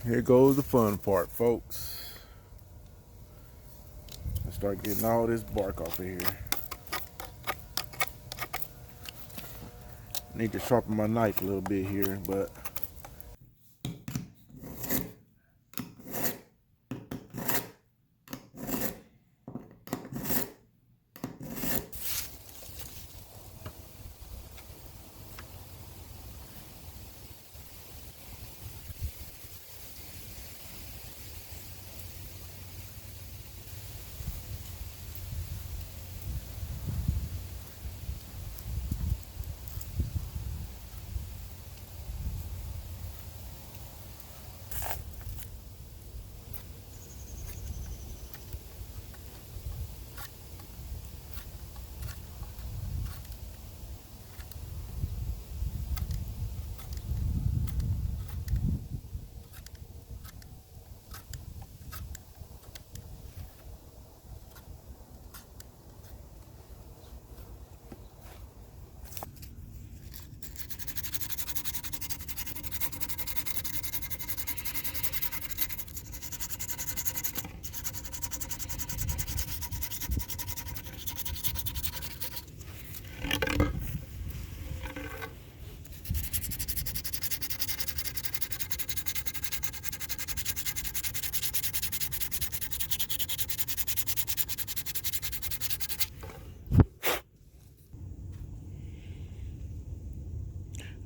Here goes the fun part, folks. Let's start getting all this bark off of here. Need to sharpen my knife a little bit here, but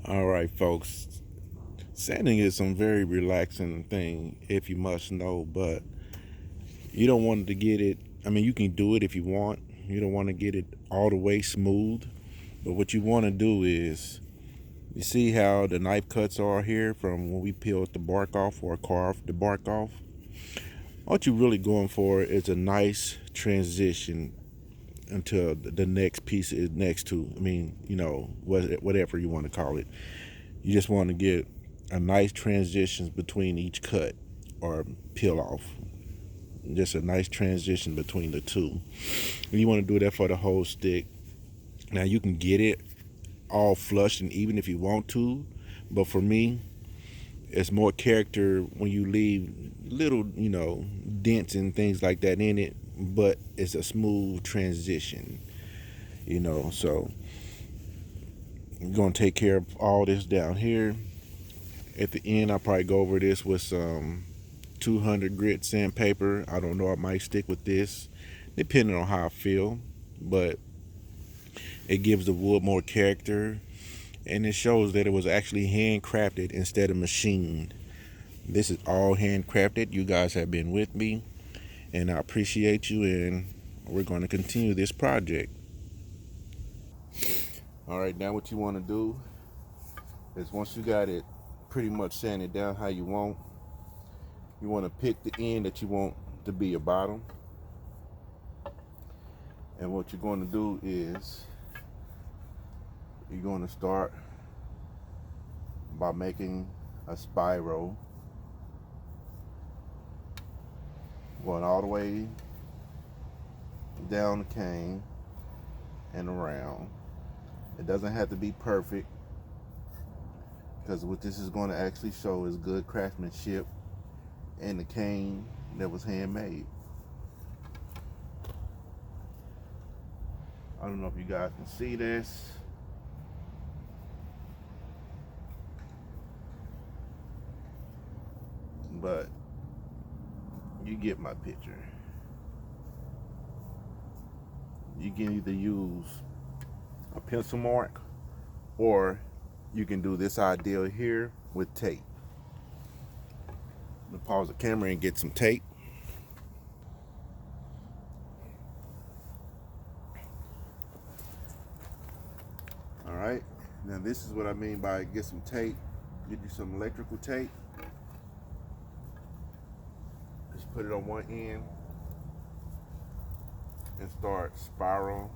all right, folks. Sanding is some very relaxing thing, if you must know, but you don't want to get it. I mean, you can do it if you want. You don't want to get it all the way smooth, but what you want to do is, you see how the knife cuts are here from when we peeled the bark off or carved the bark off? What you're really going for is a nice transition until the next piece is next to. I mean, whatever you want to call it. You just want to get a nice transition between each cut or peel off. Just a nice transition between the two. And you want to do that for the whole stick. Now you can get it all flush and even if you want to, but for me, it's more character when you leave little, dents and things like that in it, but it's a smooth transition, so I'm going to take care of all this down here. At the end, I'll probably go over this with some 200 grit sandpaper. I don't know, I might stick with this depending on how I feel, but it gives the wood more character and it shows that it was actually handcrafted instead of machined. This is all handcrafted. You guys have been with me and I appreciate you, and we're going to continue this project. All right, now what you want to do is once you got it pretty much sanded down how you want, you want to pick the end that you want to be your bottom. And what you're going to do is you're going to start by making a spiral going all the way down the cane and around. It doesn't have to be perfect because what this is going to actually show is good craftsmanship and the cane that was handmade. I don't know if you guys can see this, but you get my picture. You can either use a pencil mark or you can do this idea here with tape. I'm gonna pause the camera and get some tape. All right, now this is what I mean by get some tape. Get you some electrical tape. Just put it on one end and start spiral.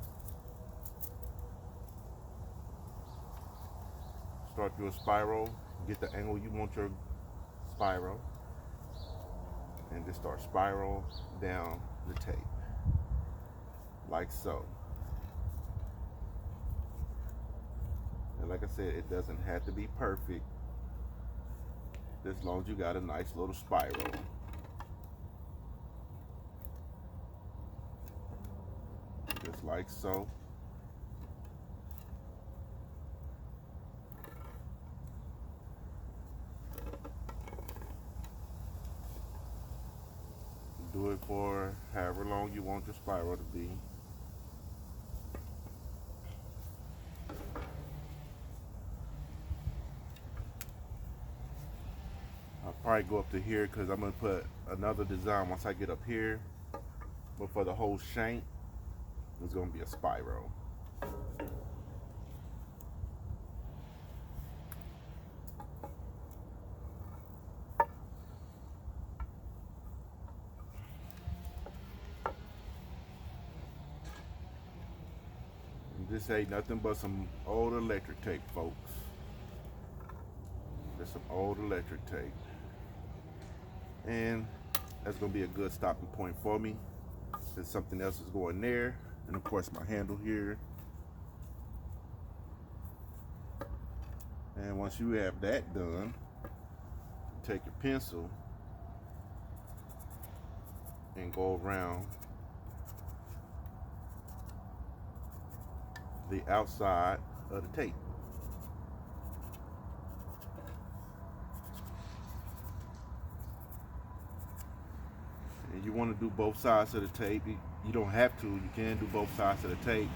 Start your spiral. Get the angle you want your spiral, and just start spiral down the tape, like so. And like I said, it doesn't have to be perfect. as long as you got a nice little spiral. Just like so. Do it for however long you want your spiral to be. I'll probably go up to here because I'm going to put another design once I get up here. But for the whole shank, it's going to be a spiral. This ain't nothing but some old electric tape, folks. There's some old electric tape. And that's gonna be a good stopping point for me. There's something else is going there. And of course my handle here. And once you have that done, take your pencil and go around the outside of the tape. And you want to do both sides of the tape. You don't have to, you can do both sides of the tape.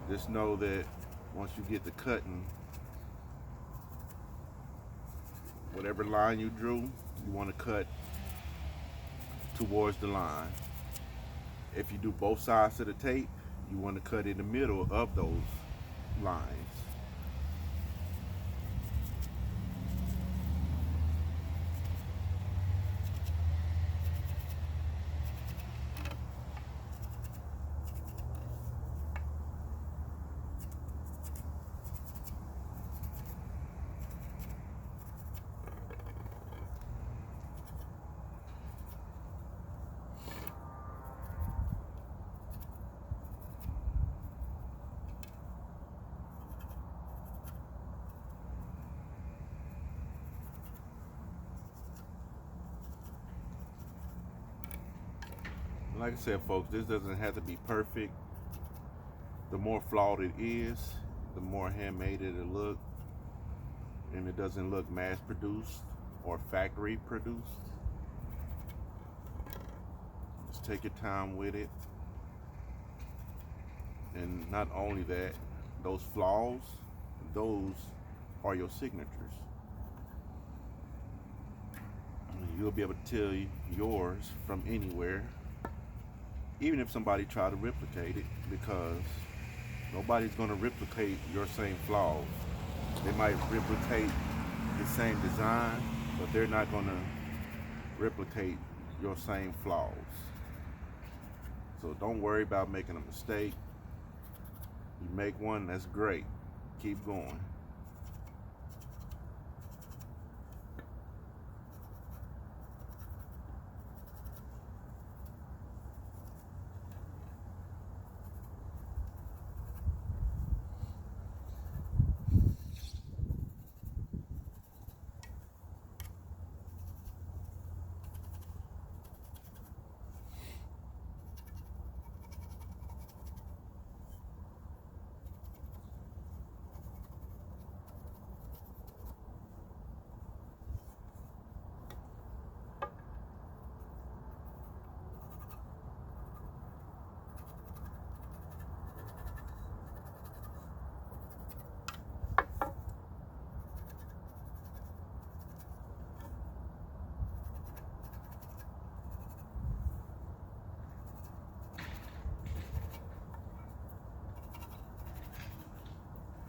Just know that once you get to cutting, whatever line you drew, you want to cut towards the line. If you do both sides of the tape, you want to cut in the middle of those lines. Like I said, folks, this doesn't have to be perfect. The more flawed it is, the more handmade it'll look. And it doesn't look mass produced or factory produced. Just take your time with it. And not only that, those flaws, those are your signatures. You'll be able to tell yours from anywhere, even if somebody try to replicate it, because nobody's going to replicate your same flaws. They might replicate the same design, but they're not going to replicate your same flaws. So don't worry about making a mistake. You make one, that's great. Keep going.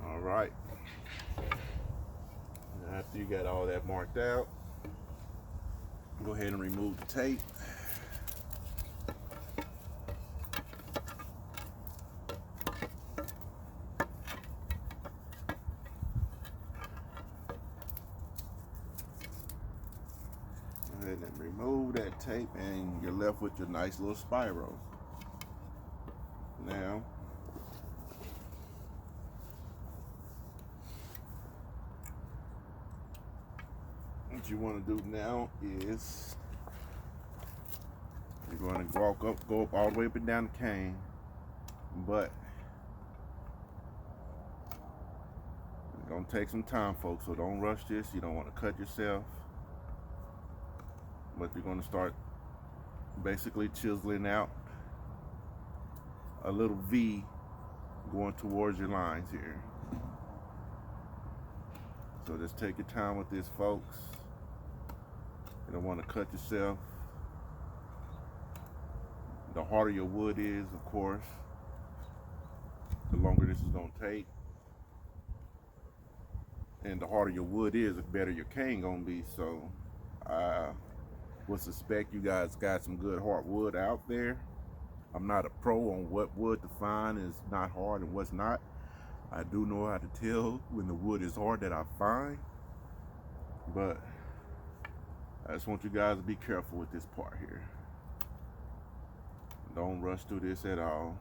All right. After you got all that marked out, go ahead and remove the tape. Go ahead and remove that tape, and you're left with your nice little spiral. Now, what you want to do now is you're going to go up all the way up and down the cane, but it's going to take some time, folks, so don't rush this. You don't want to cut yourself, but you're going to start basically chiseling out a little V going towards your lines here. So just take your time with this, folks. You don't want to cut yourself. The harder your wood is, of course, the longer this is going to take. And the harder your wood is, the better your cane going to be. So I would suspect you guys got some good hardwood out there. I'm not a pro on what wood to find is not hard and what's not. I do know how to tell when the wood is hard that I find. But I just want you guys to be careful with this part here. Don't rush through this at all.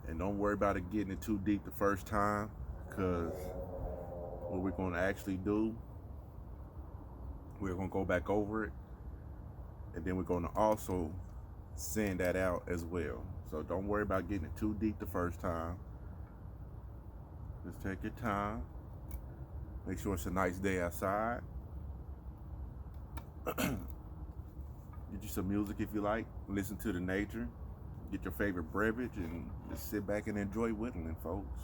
And don't worry about it getting it too deep the first time, because what we're going to actually do, we're going to go back over it, and then we're going to also sand that out as well. So don't worry about getting it too deep the first time. Just take your time. Make sure it's a nice day outside. Get you some music if you like. Listen to the nature. Get your favorite beverage and just sit back and enjoy whittling, folks.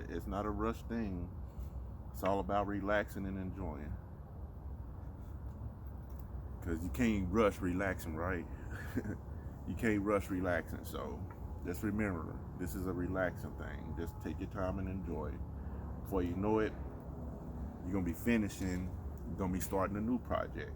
It's not a rush thing. It's all about relaxing and enjoying. Because you can't rush relaxing, right? You can't rush relaxing. So just remember, this is a relaxing thing. Just take your time and enjoy it. Before you know it, you're going to be finishing, you're going to be starting a new project.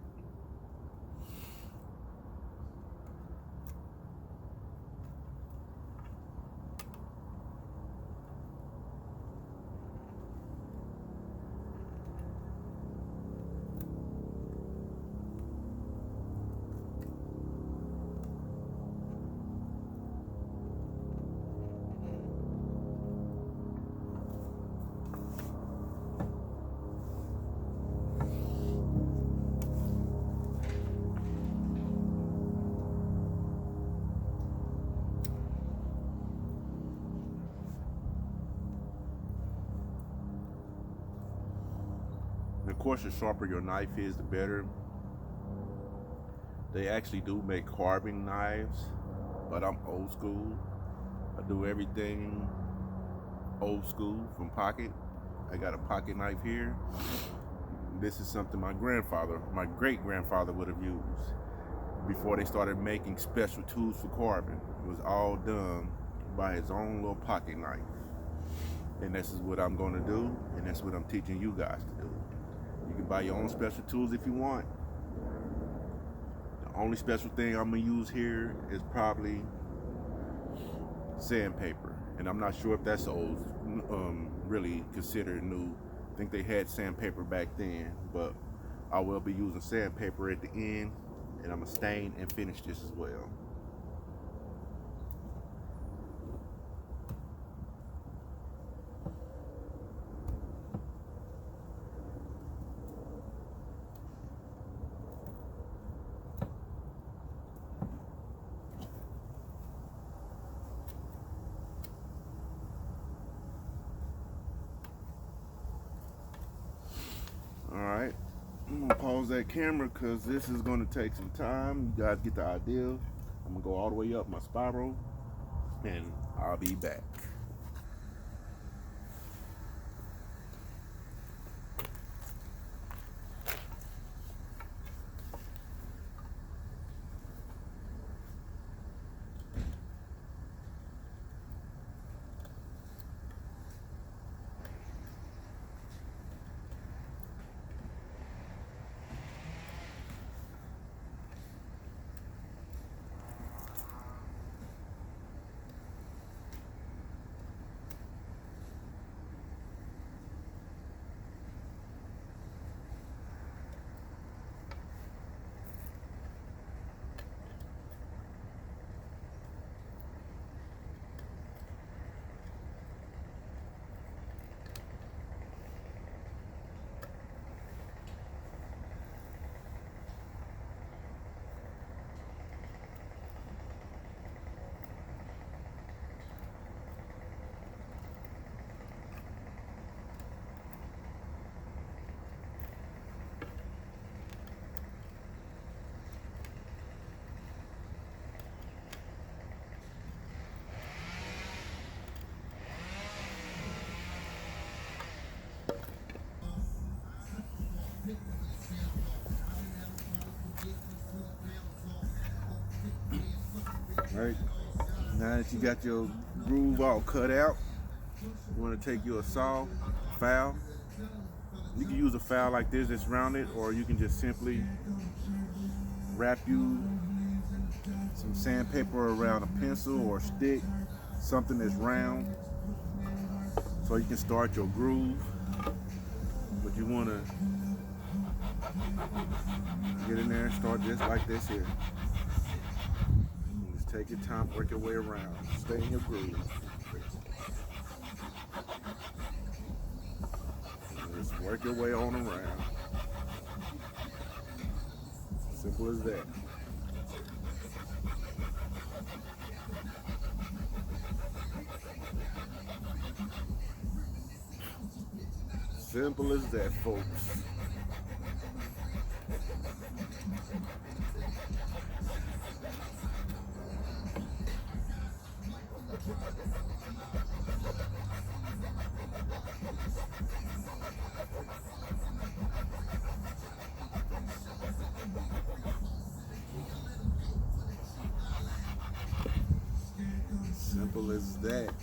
Of course, the sharper your knife is, the better. They actually do make carving knives, but I'm old school. I do everything old school from pocket. I got a pocket knife here. This is something my great-grandfather would have used before they started making special tools for carving. It was all done by his own little pocket knife. And this is what I'm going to do, and that's what I'm teaching you guys to do. You can buy your own special tools if you want. The only special thing I'm going to use here is probably sandpaper. And I'm not sure if that's old, really considered new. I think they had sandpaper back then, but I will be using sandpaper at the end, and I'm going to stain and finish this as well. Alright, I'm going to pause that camera because this is going to take some time. You guys get the idea. I'm going to go all the way up my spiral, and I'll be back. Right? Now that you got your groove all cut out, you want to take your saw, file. You can use a file like this that's rounded, or you can just simply wrap you some sandpaper around a pencil or a stick, something that's round, so you can start your groove. But you want to get in there and start just like this here. Just take your time, work your way around, stay in your groove. Just work your way on around. Simple as that. Simple as that, folks. Simple as that.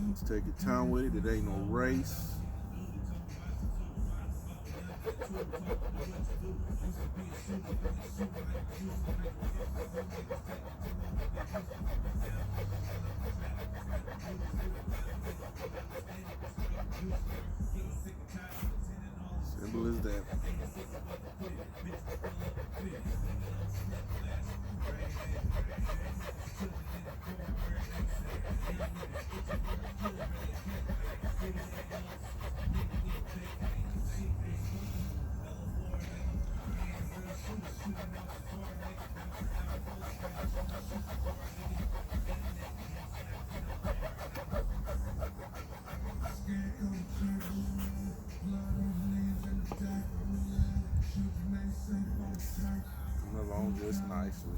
Let's take your time with it. It ain't no race. Simple as that. Coming along just nicely.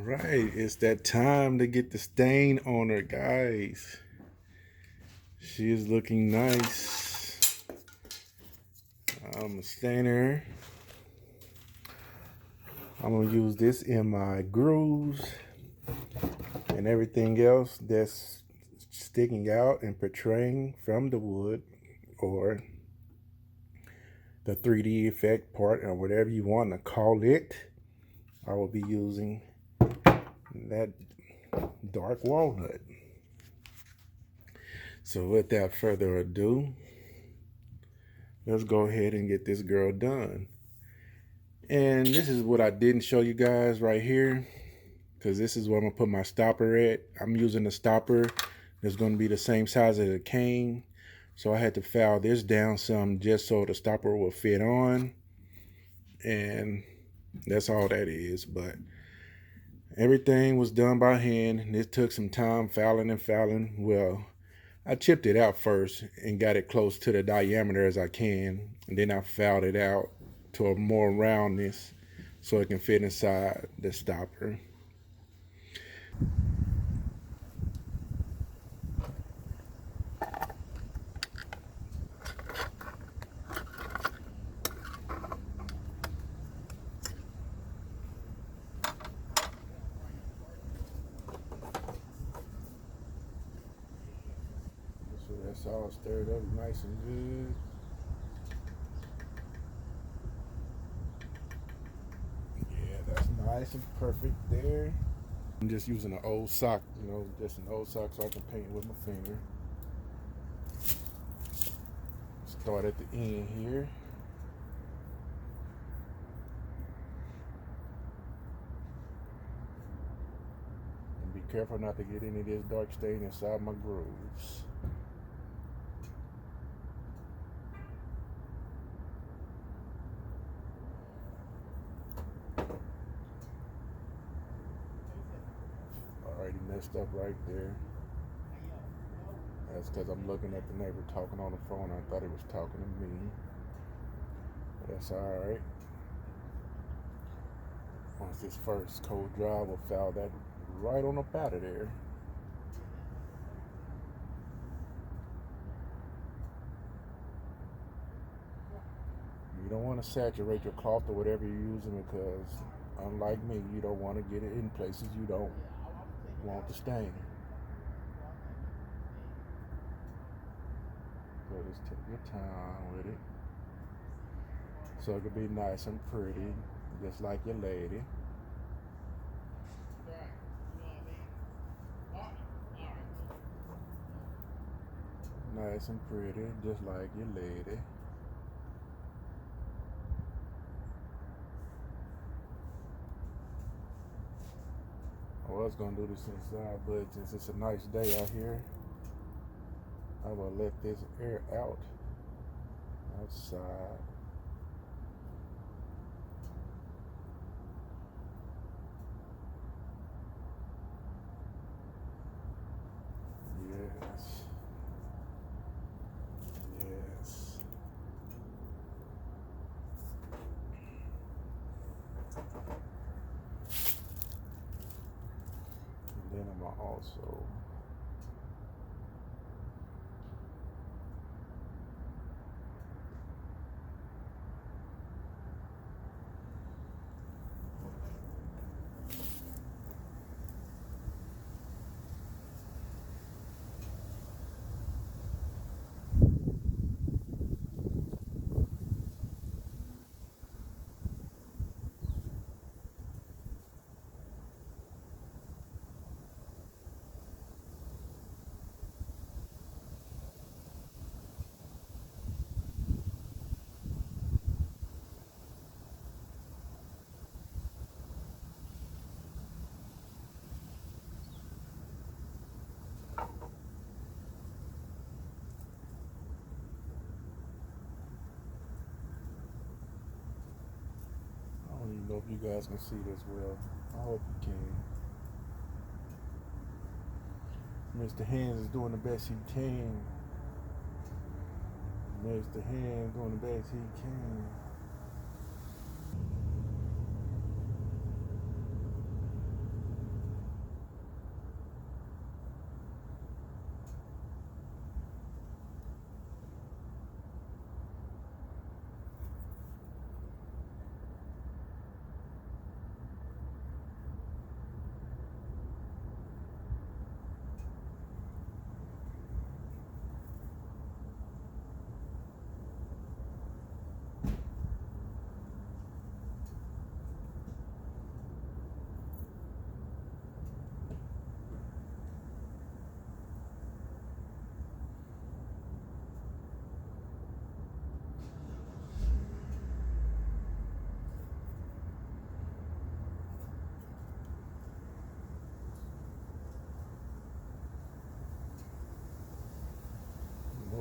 right, it's that time to get the stain on her, guys. She is looking nice. I'm gonna stain her. I'm gonna use this in my grooves and everything else that's sticking out and portraying from the wood, or the 3D effect part, or whatever you want to call it. I will be using that dark walnut. So without further ado, let's go ahead and get this girl done. And this is what I didn't show you guys right here, because this is where I'm gonna put my stopper at. I'm using a stopper that's gonna be the same size as the cane. So I had to file this down some just so the stopper will fit on. And that's all that is. But everything was done by hand, and it took some time filing and filing. Well, I chipped it out first and got it close to the diameter as I can, and then I filed it out to a more roundness so it can fit inside the stopper. So that's all stirred up nice and good. Yeah, that's nice and perfect there. I'm just using an old sock, just an old sock so I can paint with my finger. Start at the end here. And be careful not to get any of this dark stain inside my grooves. Already messed up right there. That's because I'm looking at the neighbor talking on the phone. I thought he was talking to me. But that's alright. Once this first coat dry, we'll file that right on up out of there. You don't want to saturate your cloth or whatever you're using, because unlike me, you don't want to get it in places you don't want to stain. So just take your time with it, so it can be nice and pretty, just like your lady. Nice and pretty, just like your lady. I was gonna do this inside, but since it's a nice day out here, I will let this air out outside. Yes. Yes. And then I'm gonna also I don't even know if you guys can see this well. I hope you can. Mr. Hands is doing the best he can. Mr. Hands doing the best he can.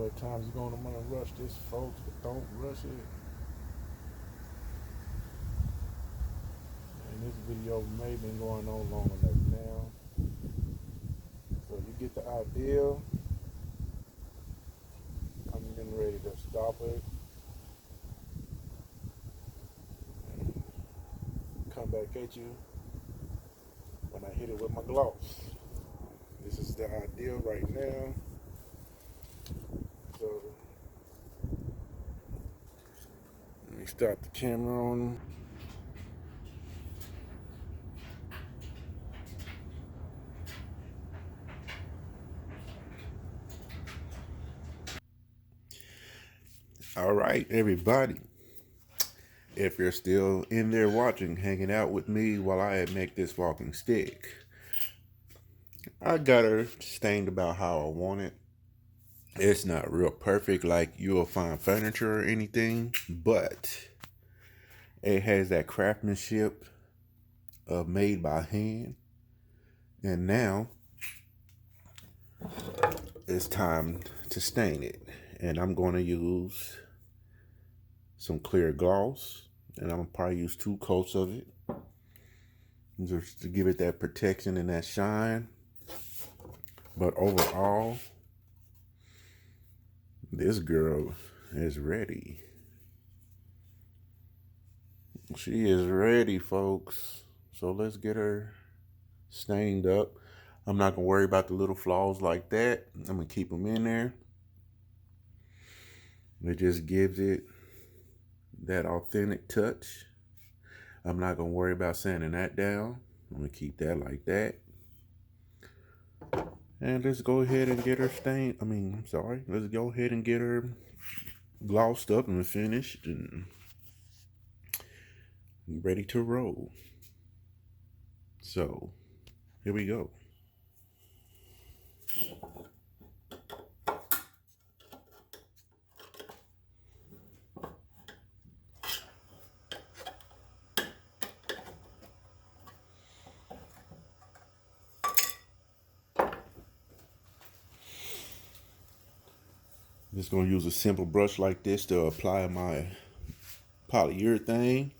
what times you're gonna want to rush this, folks, but don't rush it. And this video may have been going on long enough now. So you get the idea. I'm getting ready to stop it. Come back at you when I hit it with my gloss. This is the idea right now. So let me start the camera on. All right, everybody. If you're still in there watching, hanging out with me while I make this walking stick, I got her stained about how I want it. It's not real perfect like you'll find furniture or anything, but it has that craftsmanship of made by hand. And now it's time to stain it. And I'm going to use some clear gloss, and I'm gonna probably use 2 coats of it just to give it that protection and that shine. But overall, this girl is ready. She is ready, folks. So let's get her stained up. I'm not gonna worry about the little flaws like that. I'm gonna keep them in there. It just gives it that authentic touch. I'm not gonna worry about sanding that down. I'm gonna keep that like that. And let's go ahead and get her stained. Let's go ahead and get her glossed up and finished and ready to roll. So, here we go. Just gonna use a simple brush like this to apply my polyurethane.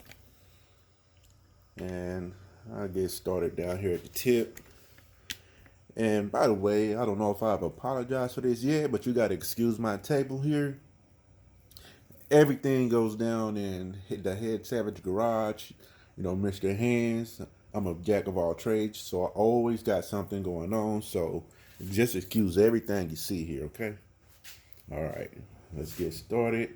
And I'll get started down here at the tip. And by the way, I don't know if I've apologized for this yet, but you gotta excuse my table here. Everything goes down in the Head Savage garage. You know, Mr. Hands. I'm a jack of all trades, so I always got something going on. So just excuse everything you see here, okay? All right, let's get started.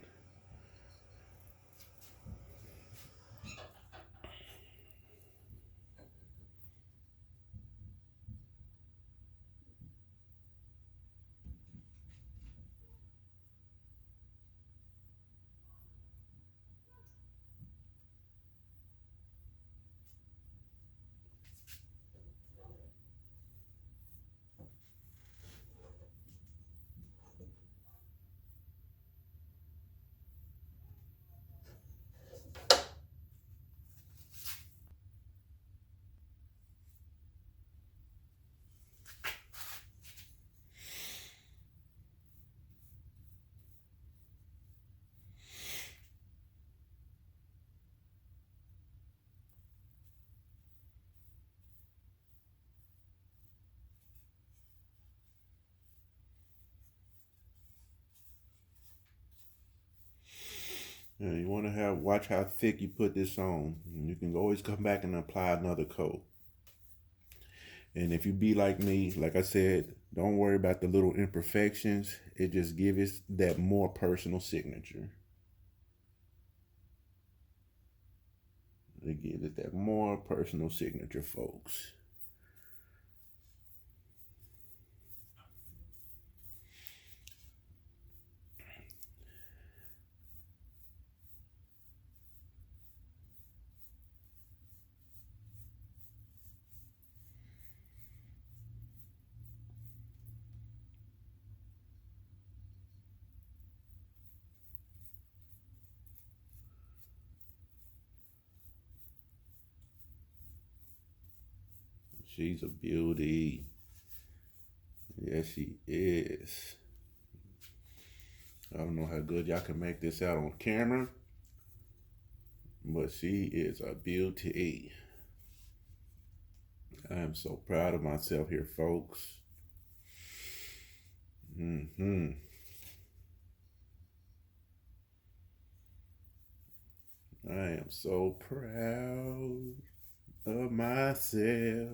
Yeah, you want to watch how thick you put this on. And you can always come back and apply another coat. And if you be like me, like I said, don't worry about the little imperfections. It just gives it that more personal signature. It gives it that more personal signature, folks. She's a beauty. Yes, she is. I don't know how good y'all can make this out on camera, but she is a beauty. I am so proud of myself here, folks. Hmm. I am so proud of myself.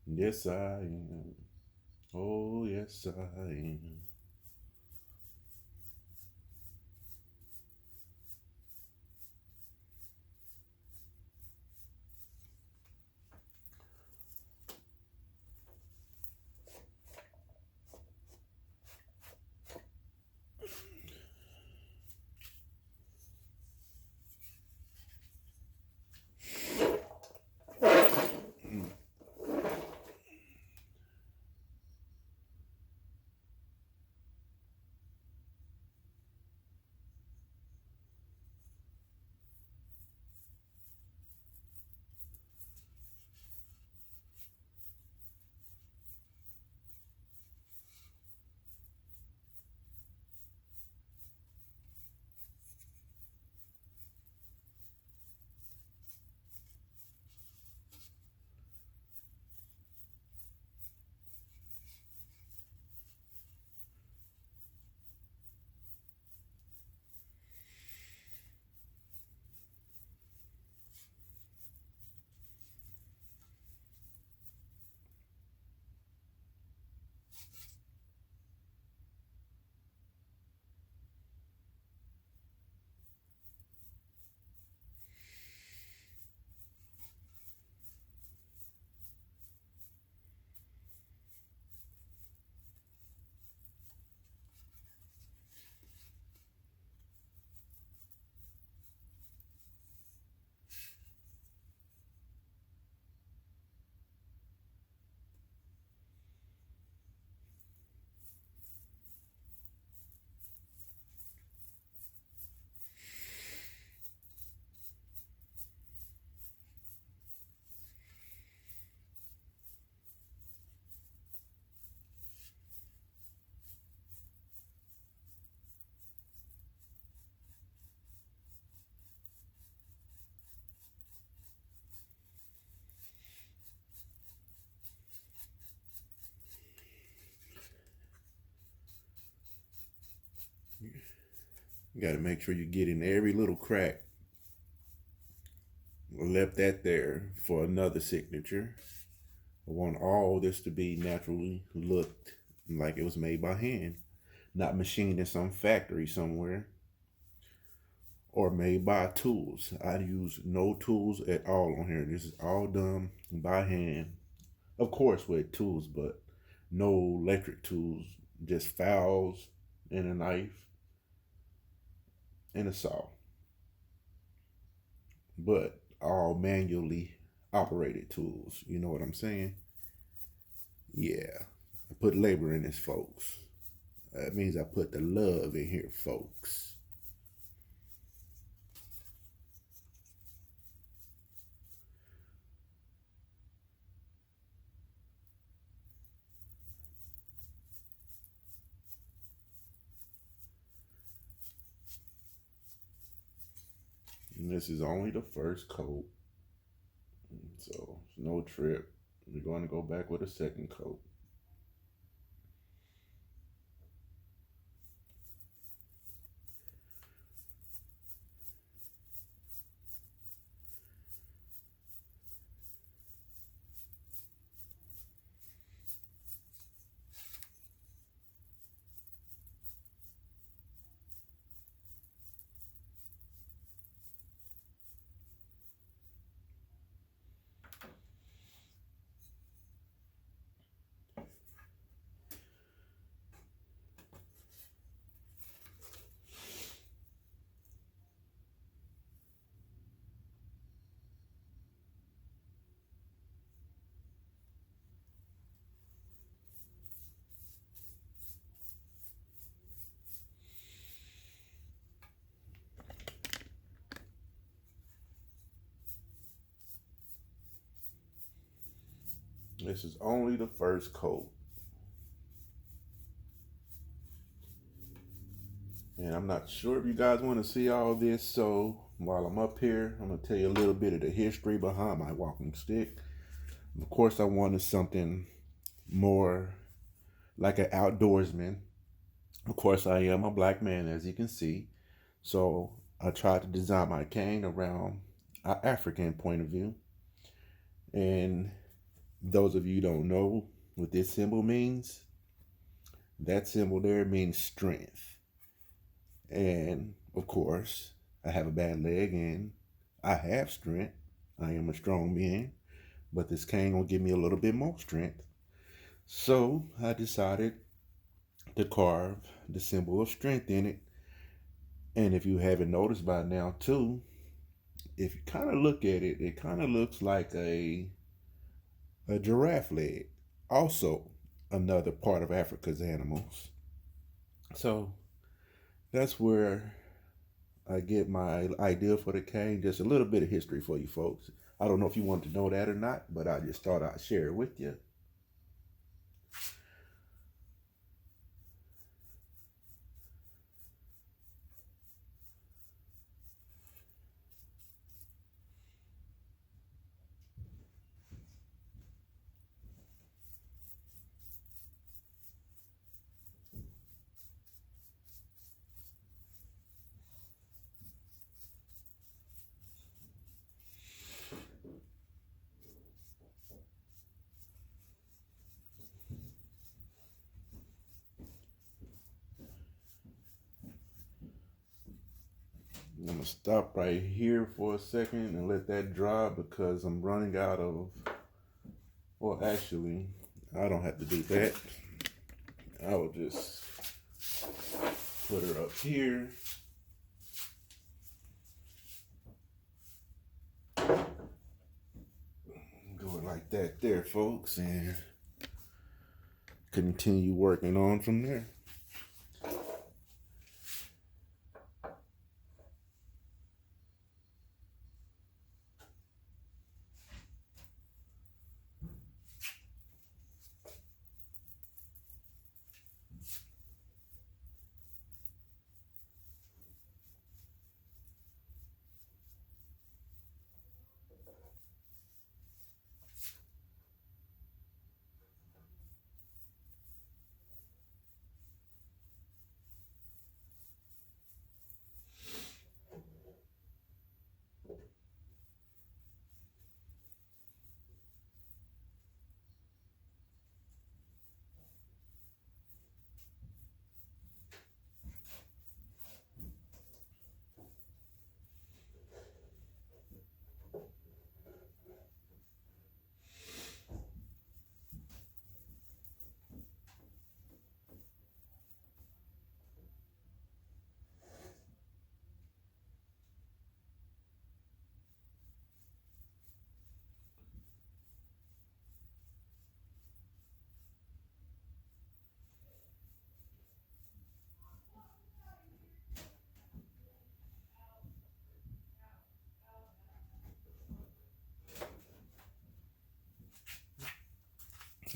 Yes, I am. Oh, yes, I am. You got to make sure you get in every little crack. Left that there for another signature. I want all this to be naturally looked like it was made by hand, not machined in some factory somewhere or made by tools. I use no tools at all on here. This is all done by hand. Of course with tools, but no electric tools, just files and a knife and a saw. But all manually operated tools. You know what I'm saying? Yeah. I put labor in this, folks. That means I put the love in here, folks. And this is only the first coat, so it's no trip. We're going to go back with a second coat. This is only the first coat. And I'm not sure if you guys want to see all this, so while I'm up here, I'm going to tell you a little bit of the history behind my walking stick. Of course, I wanted something more like an outdoorsman. Of course, I am a black man, as you can see. So I tried to design my cane around an African point of view. And those of you who don't know what this symbol means, that symbol there means strength. And of course, I have a bad leg and I have strength. I am a strong man, but this cane will give me a little bit more strength. So I decided to carve the symbol of strength in it. And if you haven't noticed by now too, if you kind of look at it, it kind of looks like a giraffe leg. Also, another part of Africa's animals. So that's where I get my idea for the cane. Just a little bit of history for you folks. I don't know if you want to know that or not, but I just thought I'd share it with you. I'm gonna stop right here for a second and let that dry because I'm running out of, well, actually, I don't have to do that. I will just put her up here. Go it like that there, folks, and continue working on from there.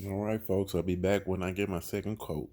All right, folks, I'll be back when I get my second coat.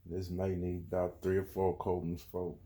This may need about 3 or 4 coatings, folks.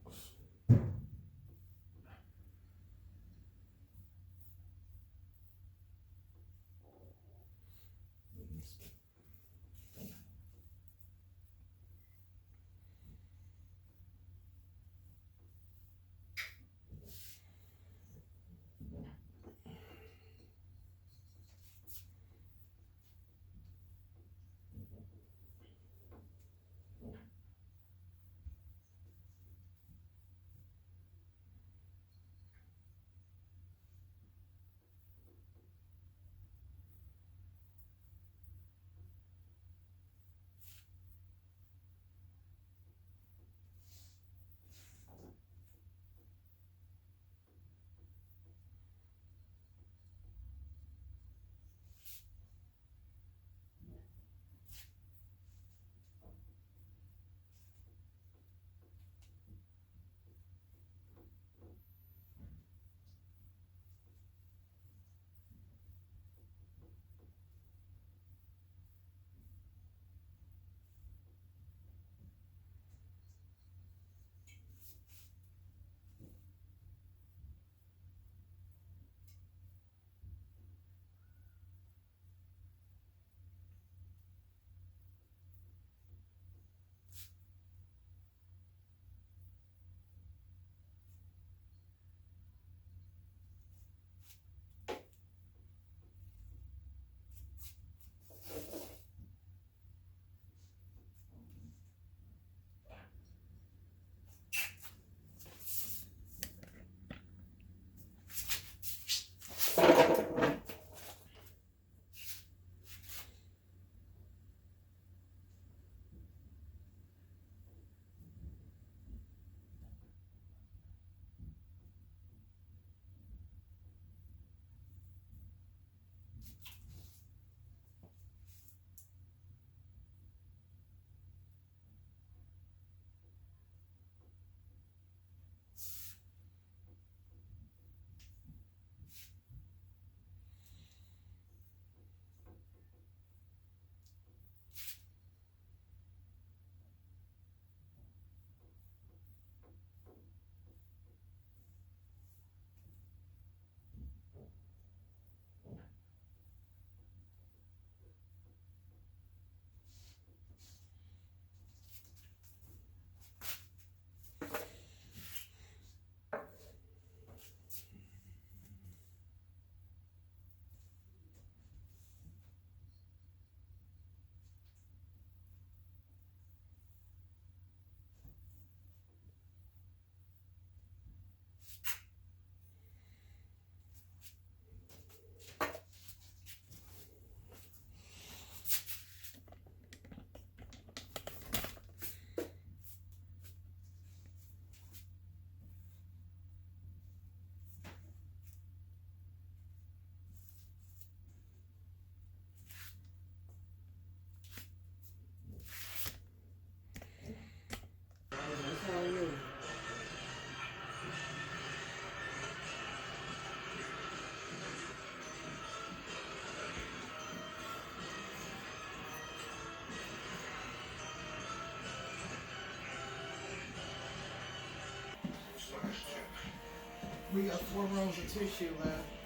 We got 4 rolls of tissue left.